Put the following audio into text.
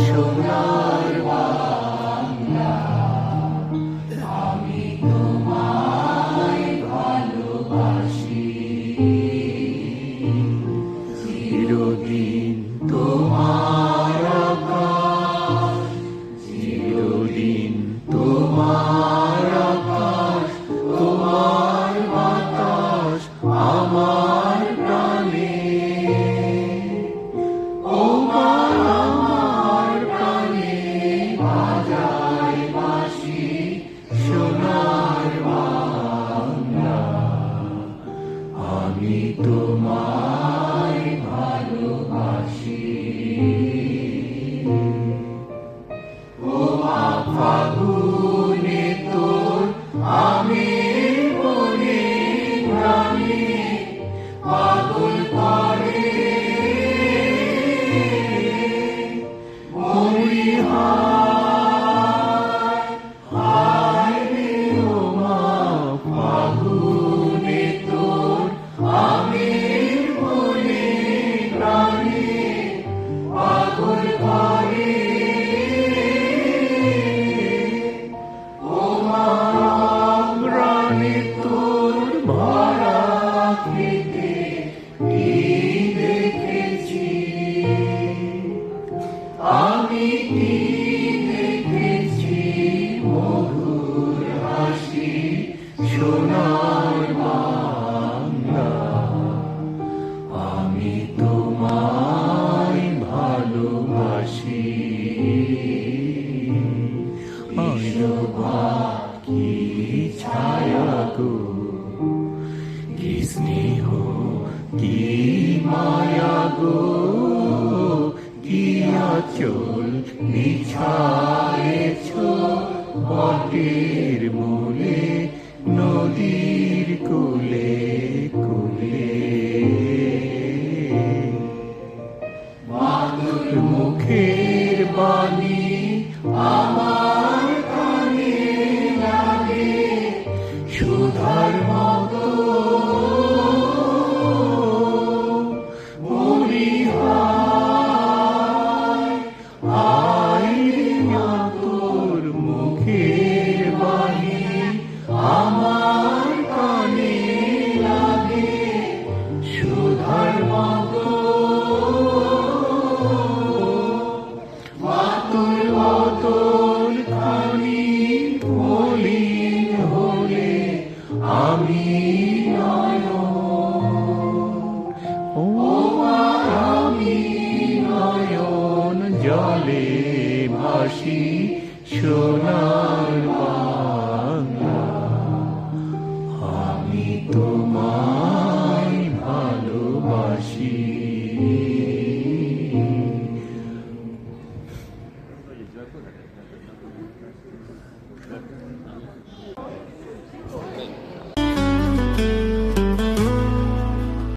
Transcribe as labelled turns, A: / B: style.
A: সোনার বাংলা, আমি তোমায় ভালোবাসি। চিরদিন তোমার আকাশ, চিরদিন তোমার আকাশ, তোমার বাতাস আমার প্রাণে। ও মা আমার প্রাণে বাজায় বাঁশি সোনার বাংলা, আমি তোমায় ভালোবাসি। ও মা ফাগুনে তোর আমের বনে গ্রামে পাগল করে মরি হায় হায় রে। ও মা ফাগুনে তোর আমের বনে গ্রামে পাগল করে। ও মা গ্রামে তোর ভরা খেতে কি দেখেছি আমি, কি দেখেছি মধুর হাসি সোনার বাংলা, আমি তোমায় ভালোবাসি। কি ছায়া গো, কি স্নেহ, কি মায়া গো, কি আঁচল বিছায়েছ বটের মূলে নদীর কূলে কূলে। মাতৃ মুখের বাণী আমার কানে লাগে সুধার মতো। মরি হায় হায় রে মা তোর মুখের বাণী আমার কানে লাগে সুধার মতো। মাতুর বদন খানি মলিন হলে আমি নয়ন, ও আমি নয়ন জলে ভাসি সোনার বাংলা, আমি তোমার